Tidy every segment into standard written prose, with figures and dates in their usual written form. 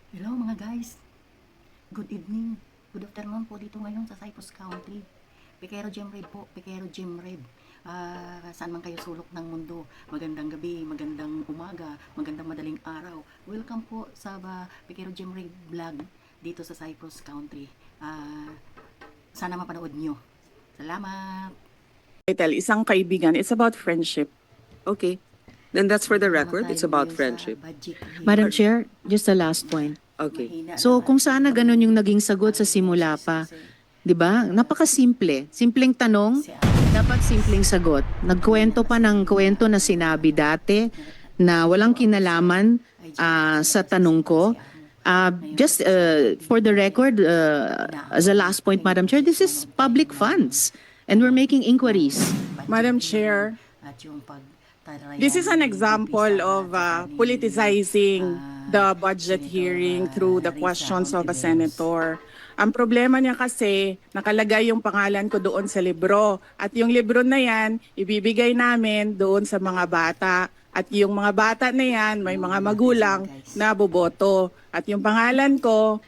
Hello mga guys, good evening, good afternoon po dito ngayon sa Cyprus County. Pekero Gemred po, Pekero Gemred. Saan man kayo sulok ng mundo, magandang gabi, magandang umaga, magandang madaling araw. Welcome po sa Pekero Gemred vlog dito sa Cyprus County. Sana mapanood nyo. Salamat! Title, isang kaibigan. It's about friendship. Okay. Then that's for the record. Tama It's tayo about ngayon sa friendship. budget hearing. Madam Chair, just the last point. Okay. Mahina So na- kung sana ganun yung naging sagot sa simula pa, 'di ba? Napakasimple. Simpleng tanong, dapat simpleng sagot. Nagkwento pa ng kwento na sinabi dati na walang kinalaman sa tanong ko. Just for the record, as a last point, Madam Chair, this is public funds and we're making inquiries. Madam Chair, At yung this is an example of politicizing the budget hearing through the questions of a senator. Ang problema niya kasi, nakalagay yung pangalan ko doon sa libro. At yung libro na yan, ibibigay namin doon sa mga bata. At yung mga bata na yan, may mga magulang na boboto. At yung pangalan ko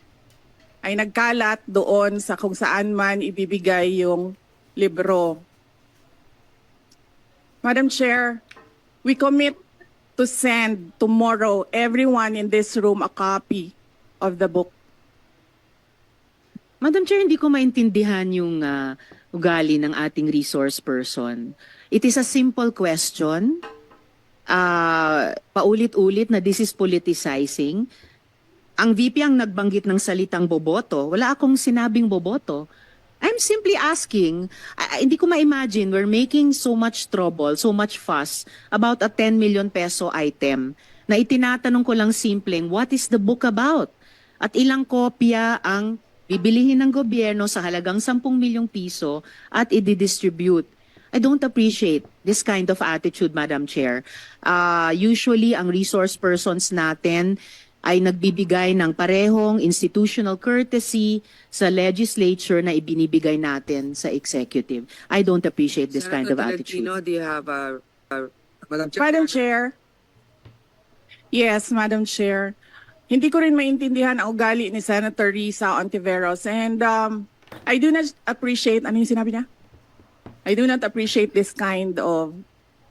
ay nagkalat doon sa kung saan man ibibigay yung libro. Madam Chair, we commit to send tomorrow everyone in this room a copy of the book. Madam Chair, hindi ko maintindihan yung ugali ng ating resource person. It is a simple question. Paulit-ulit na this is politicizing. Ang VP ang nagbanggit ng salitang boboto. Wala akong sinabing boboto. I'm simply asking, hindi ko ma-imagine we're making so much trouble, so much fuss about a 10 million peso item na itinatanong ko lang simpleng, what is the book about? At ilang kopya ang bibilihin ng gobyerno sa halagang 10 milyong piso at i-distribute. I don't appreciate this kind of attitude, Madam Chair. Usually, ang resource persons natin ay nagbibigay ng parehong institutional courtesy sa legislature na ibinibigay natin sa executive. I don't appreciate this kind of Senator attitude. Tolentino, do you have Madam Chair? Madam Chair. Yes, Madam Chair. Hindi ko rin maintindihan ang ugali ni Senator Risa Ontiveros. And I do not appreciate, ano yung sinabi niya? I do not appreciate this kind of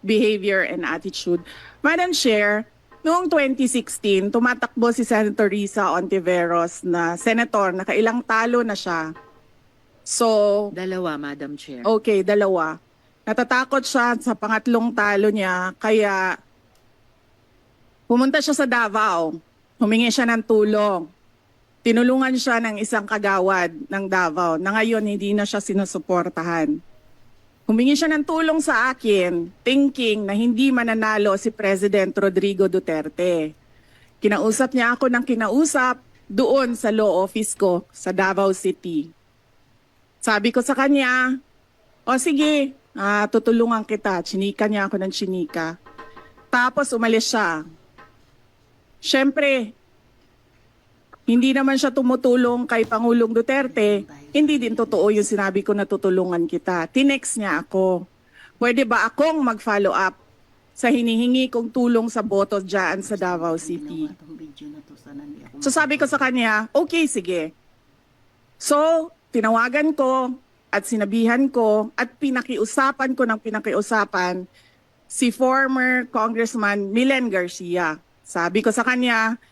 behavior and attitude. Madam Chair, noong 2016, tumatakbo si Senator Risa Ontiveros na senator, nakailang talo na siya. So, Dalawa, Madam Chair. okay, dalawa. Natatakot siya sa pangatlong talo niya, kaya pumunta siya sa Davao. Humingi siya ng tulong. Tinulungan siya ng isang kagawad ng Davao na ngayon hindi na siya sinusuportahan. Humingi siya ng tulong sa akin, thinking na hindi mananalo si President Rodrigo Duterte. Kinausap niya ako ng kinausap doon sa law office ko sa Davao City. Sabi ko sa kanya, o sige, tutulungan kita. Chinika niya ako ng chinika. Tapos umalis siya. Siyempre, hindi naman siya tumutulong kay Pangulong Duterte. Hindi din totoo yung sinabi ko na tutulungan kita. Tinext niya ako. Pwede ba akong mag-follow up sa hinihingi kong tulong sa boto dyan sa Davao City? So sabi ko sa kanya, okay, sige. So, tinawagan ko at sinabihan ko at pinakiusapan ko ng pinakiusapan si former Congressman Milen Garcia. Sabi ko sa kanya,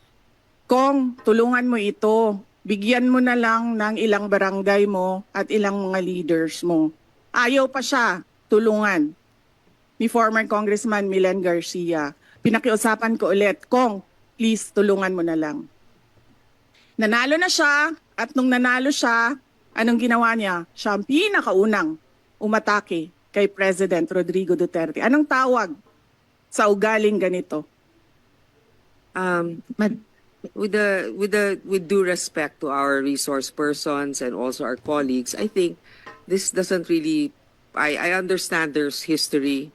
Kong, tulungan mo ito. Bigyan mo na lang ng ilang barangay mo at ilang mga leaders mo. Ayaw pa siya tulungan ni former Congressman Milen Garcia. Pinakiusapan ko ulit, Kong, please tulungan mo na lang. Nanalo na siya at nung nanalo siya, anong ginawa niya? Siya ang pinakaunang umatake kay President Rodrigo Duterte. Anong tawag sa ugaling ganito? With due respect to our resource persons and also our colleagues, I think this doesn't really. I understand there's history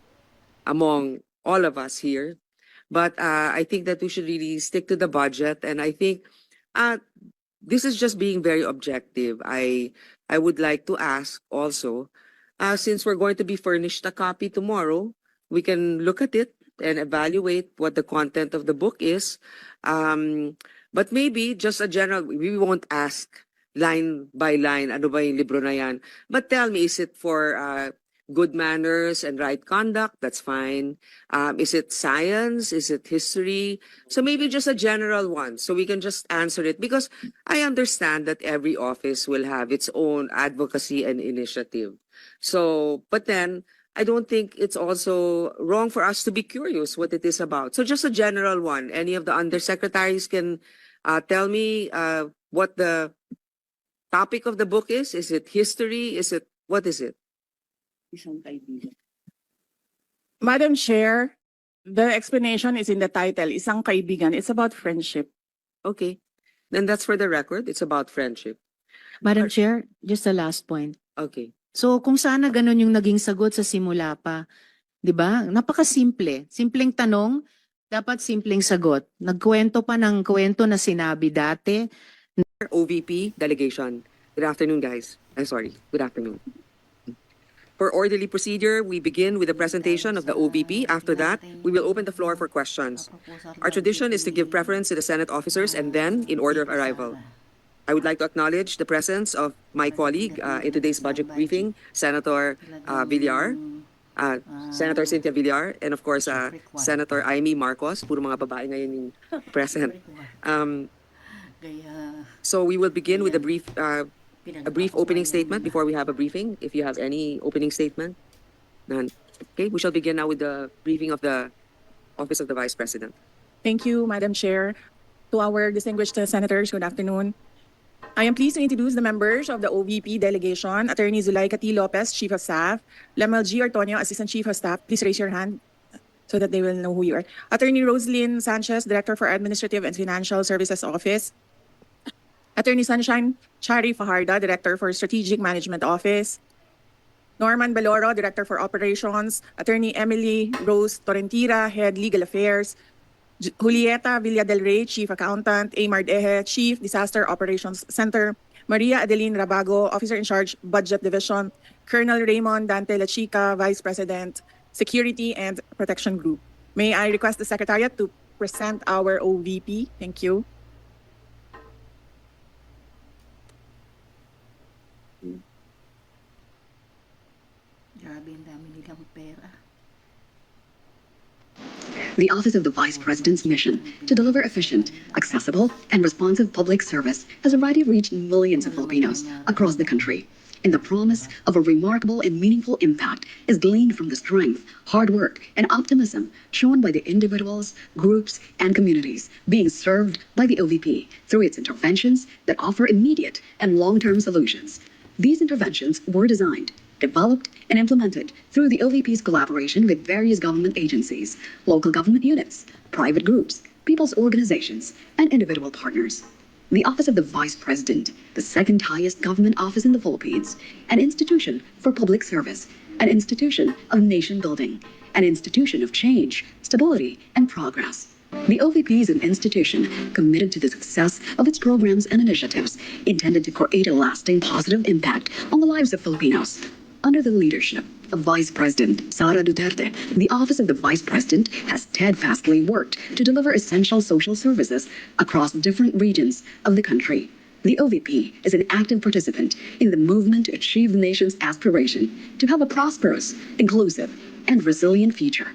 among all of us here, but I think that we should really stick to the budget. And I think this is just being very objective. I would like to ask also, since we're going to be furnished a copy tomorrow, we can look at it and evaluate what the content of the book is. But maybe just a general, we won't ask line by line, ano ba yung libro na yan? But tell me, is it for good manners and right conduct? That's fine. Is it science? Is it history? So maybe just a general one, so we can just answer it. Because I understand that every office will have its own advocacy and initiative. So, but then, I don't think it's also wrong for us to be curious what it is about. So just a general one. Any of the undersecretaries can tell me what the topic of the book is? Is it history? What is it? Madam Chair, the explanation is in the title, Isang Kaibigan. It's about friendship. Okay. Then that's for the record. It's about friendship. Madam Chair, just a last point. Okay. So kung sana ganun yung naging sagot sa simula pa, 'di ba? Napakasimple. Simpleng tanong, dapat simpleng sagot. Nagkwento pa ng kwento na sinabi dati. OVP delegation. Good afternoon, guys. Sorry. Good afternoon. For orderly procedure, we begin with the presentation of the OVP. After that, we will open the floor for questions. Our tradition is to give preference to the Senate officers and then in order of arrival. I would like to acknowledge the presence of my colleague in today's budget briefing, Senator Villar, Senator Cynthia Villar, and of course, Senator Amy Marcos. Puro mga babae ngayon yung present. So we will begin with a brief opening statement before we have a briefing. If you have any opening statement, none. Okay, we shall begin now with the briefing of the Office of the Vice President. Thank you, Madam Chair. To our distinguished senators, good afternoon. I am pleased to introduce the members of the OVP delegation, Attorney Zulaika T. Lopez, Chief of Staff, Lemel G. Ortonio, Assistant Chief of Staff. Please raise your hand so that they will know who you are. Attorney Roslyn Sanchez, Director for Administrative and Financial Services Office. Attorney Sunshine Chari Fajarda, Director for Strategic Management Office. Norman Baloro, Director for Operations. Attorney Emily Rose Torrentira, Head Legal Affairs. Julieta Villa del Rey, Chief Accountant. Amard Eje, Chief Disaster Operations Center. Maria Adeline Rabago, Officer in Charge, Budget Division. Colonel Raymond Dante Lachica, Vice President, Security and Protection Group. May I request the Secretariat to present our OVP? Thank you. Grabe, ang dami nilang pera. The Office of the Vice President's mission to deliver efficient, accessible, and responsive public service has already reached millions of Filipinos across the country. And the promise of a remarkable and meaningful impact is gleaned from the strength, hard work, and optimism shown by the individuals, groups, and communities being served by the OVP through its interventions that offer immediate and long-term solutions. These interventions were designed, developed, and implemented through the OVP's collaboration with various government agencies, local government units, private groups, people's organizations, and individual partners. The Office of the Vice President, the second highest government office in the Philippines, an institution for public service, an institution of nation building, an institution of change, stability, and progress. The OVP is an institution committed to the success of its programs and initiatives intended to create a lasting positive impact on the lives of Filipinos. Under the leadership of Vice President Sara Duterte, the Office of the Vice President has steadfastly worked to deliver essential social services across different regions of the country. The OVP is an active participant in the movement to achieve the nation's aspiration to have a prosperous, inclusive, and resilient future.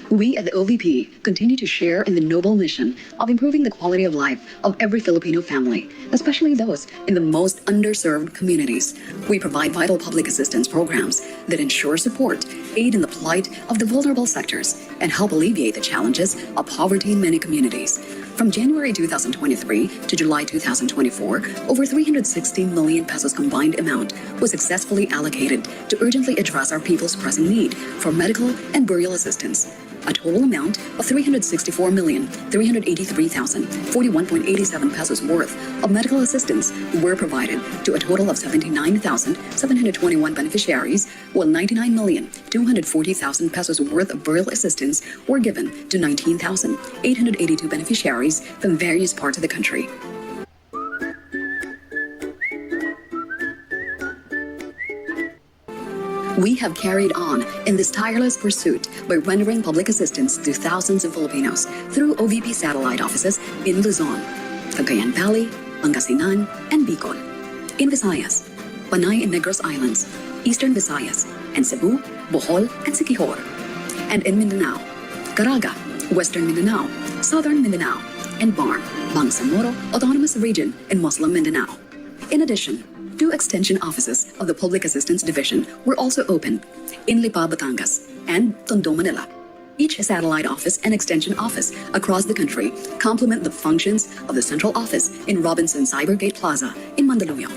We at the OVP continue to share in the noble mission of improving the quality of life of every Filipino family, especially those in the most underserved communities. We provide vital public assistance programs that ensure support, aid in the plight of the vulnerable sectors, and help alleviate the challenges of poverty in many communities. From January 2023 to July 2024, over 360 million pesos combined amount was successfully allocated to urgently address our people's pressing need for medical and burial assistance. A total amount of 364,383,041.87 pesos worth of medical assistance were provided to a total of 79,721 beneficiaries, while 99,240,000 pesos worth of burial assistance were given to 19,882 beneficiaries from various parts of the country. We have carried on in this tireless pursuit by rendering public assistance to thousands of Filipinos through OVP satellite offices in Luzon, Cagayan Valley, Pangasinan, and Bicol. In Visayas, Panay and Negros Islands, Eastern Visayas, and Cebu, Bohol, and Siquijor. And in Mindanao, Caraga, Western Mindanao, Southern Mindanao, and BARM, Bangsamoro Autonomous Region in Muslim Mindanao. In addition, 2 extension offices of the Public Assistance Division were also opened in Lipa, Batangas, and Tondo, Manila. Each satellite office and extension office across the country complement the functions of the central office in Robinson Cybergate Plaza in Mandaluyong.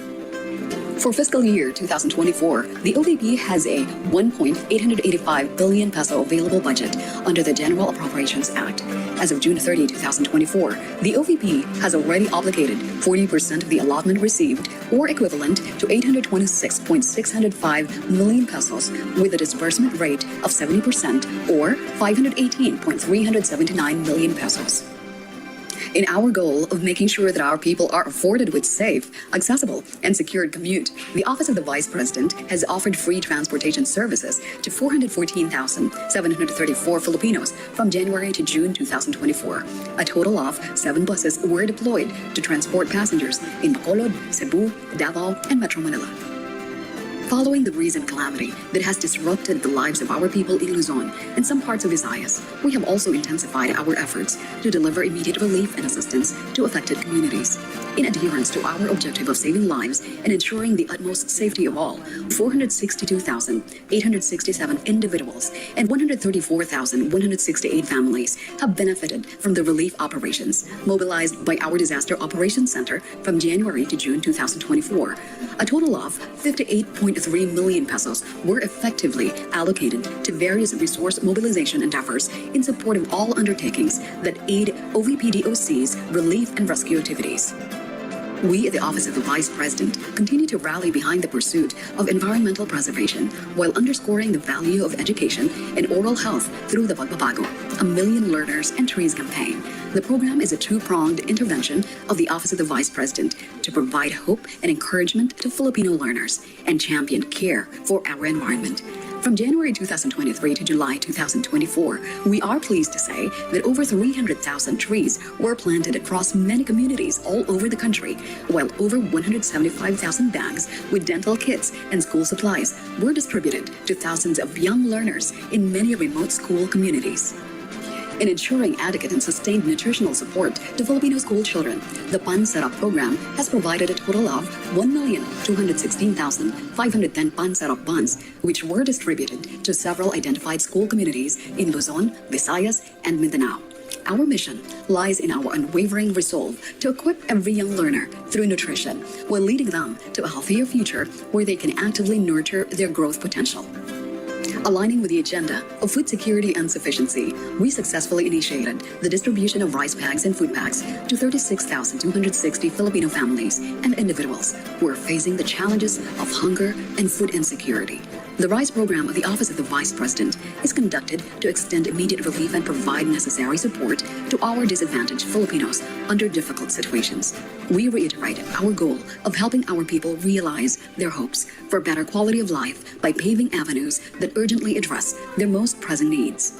For fiscal year 2024, the OVP has a 1.885 billion peso available budget under the General Appropriations Act. As of June 30, 2024, the OVP has already obligated 40% of the allotment received, or equivalent to 826.605 million pesos, with a disbursement rate of 70%, or 518.379 million pesos. In our goal of making sure that our people are afforded with safe, accessible, and secured commute, the Office of the Vice President has offered free transportation services to 414,734 Filipinos from January to June 2024. A total of 7 buses were deployed to transport passengers in Bacolod, Cebu, Davao, and Metro Manila. Following the recent calamity that has disrupted the lives of our people in Luzon and some parts of Visayas, we have also intensified our efforts to deliver immediate relief and assistance to affected communities. In adherence to our objective of saving lives and ensuring the utmost safety of all, 462,867 individuals and 134,168 families have benefited from the relief operations mobilized by our Disaster Operations Center from January to June 2024. A total of 58.3 million pesos were effectively allocated to various resource mobilization endeavors in support of all undertakings that aid OVP-DOC's relief and rescue activities. We at the Office of the Vice President continue to rally behind the pursuit of environmental preservation while underscoring the value of education and oral health through the Pagbabago, a Million Learners and Trees campaign. The program is a 2-pronged intervention of the Office of the Vice President to provide hope and encouragement to Filipino learners and champion care for our environment. From January 2023 to July 2024, we are pleased to say that over 300,000 trees were planted across many communities all over the country, while over 175,000 bags with dental kits and school supplies were distributed to thousands of young learners in many remote school communities. In ensuring adequate and sustained nutritional support to Filipino school children, the PAN Setup program has provided a total of 1,216,510 PAN Setup buns, which were distributed to several identified school communities in Luzon, Visayas, and Mindanao. Our mission lies in our unwavering resolve to equip every young learner through nutrition while leading them to a healthier future where they can actively nurture their growth potential. Aligning with the agenda of food security and sufficiency, we successfully initiated the distribution of rice bags and food packs to 36,260 Filipino families and individuals who are facing the challenges of hunger and food insecurity. The RISE program of the Office of the Vice President is conducted to extend immediate relief and provide necessary support to our disadvantaged Filipinos under difficult situations. We reiterate our goal of helping our people realize their hopes for better quality of life by paving avenues that urgently address their most pressing needs.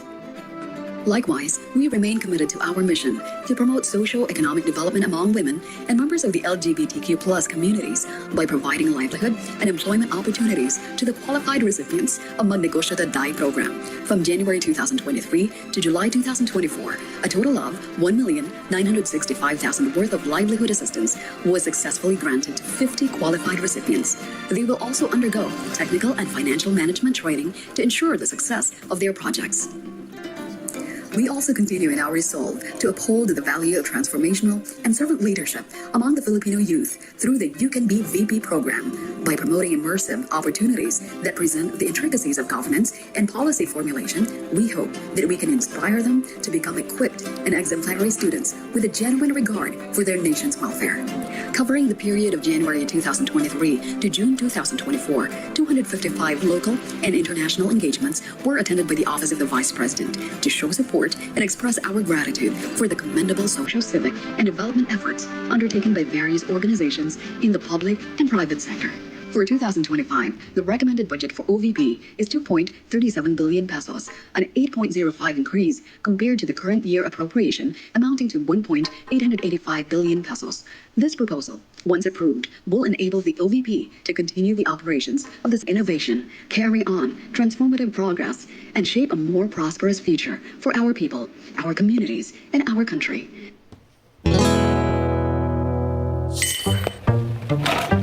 Likewise, we remain committed to our mission to promote socio-economic development among women and members of the LGBTQ+ communities by providing livelihood and employment opportunities to the qualified recipients of Magnegosyo Day program. From January 2023 to July 2024, a total of 1,965,000 worth of livelihood assistance was successfully granted to 50 qualified recipients. They will also undergo technical and financial management training to ensure the success of their projects. We also continue in our resolve to uphold the value of transformational and servant leadership among the Filipino youth through the You Can Be VP program by promoting immersive opportunities that present the intricacies of governance and policy formulation. We hope that we can inspire them to become equipped and exemplary students with a genuine regard for their nation's welfare. Covering the period of January 2023 to June 2024, 255 local and international engagements were attended by the Office of the Vice President to show support and express our gratitude for the commendable social, civic, and development efforts undertaken by various organizations in the public and private sector. For 2025, the recommended budget for OVP is 2.37 billion pesos, an 8.05 increase compared to the current year appropriation amounting to 1.885 billion pesos. This proposal, once approved, will enable the OVP to continue the operations of this innovation, carry on transformative progress, and shape a more prosperous future for our people, our communities, and our country.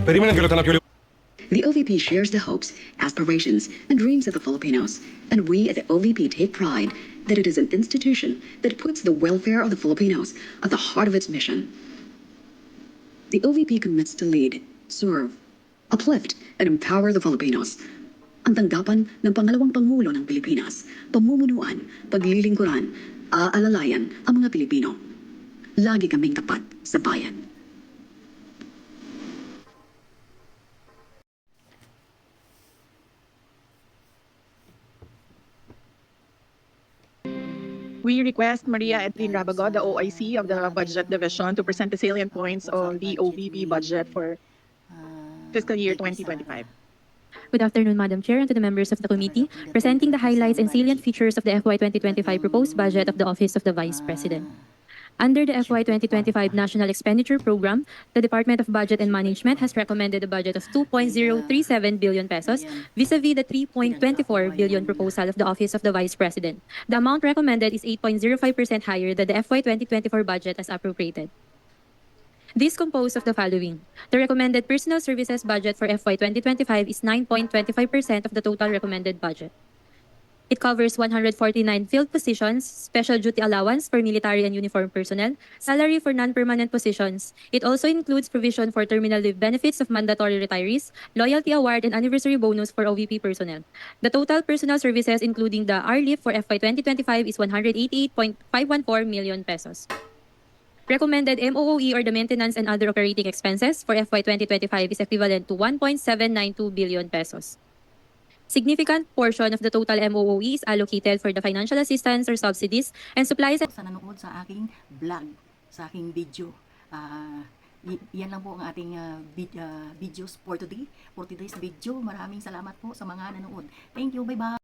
Pedimos que lo están aquí. The OVP shares the hopes, aspirations, and dreams of the Filipinos, and we at the OVP take pride that it is an institution that puts the welfare of the Filipinos at the heart of its mission. The OVP commits to lead, serve, uplift, and empower the Filipinos. Ang tanggapan ng pangalawang Pangulo ng Pilipinas, pamumunuan, paglilingkuran, aalalayan ang mga Pilipino. Lagi kaming tapat sa bayan. We request Maria Edwin Rabago, the OIC of the Budget Division, to present the salient points of the OVP budget for fiscal year 2025. Good afternoon, Madam Chair, and to the members of the committee, presenting the highlights and salient features of the FY 2025 proposed budget of the Office of the Vice President. Under the FY 2025 National Expenditure Program, the Department of Budget and Management has recommended a budget of 2.037 billion pesos vis-a-vis the 3.24 billion proposal of the Office of the Vice President. The amount recommended is 8.05% higher than the FY 2024 budget as appropriated. This is composed of the following. The recommended personal services budget for FY 2025 is 9.25% of the total recommended budget. It covers 149 field positions, special duty allowance for military and uniformed personnel, salary for non-permanent positions. It also includes provision for terminal leave benefits of mandatory retirees, loyalty award, and anniversary bonus for OVP personnel. The total personal services, including the RLIF for FY 2025, is 188.514 million pesos. Recommended MOOE or the maintenance and other operating expenses for FY 2025 is equivalent to 1.792 billion pesos. Significant portion of the total MOOE is allocated for the financial assistance or subsidies and supplies. Sa nanonood sa aking vlog, sa aking video. Yan lang po ang ating videos for today, for today's video. Maraming salamat po sa mga nanonood. Thank you, bye-bye.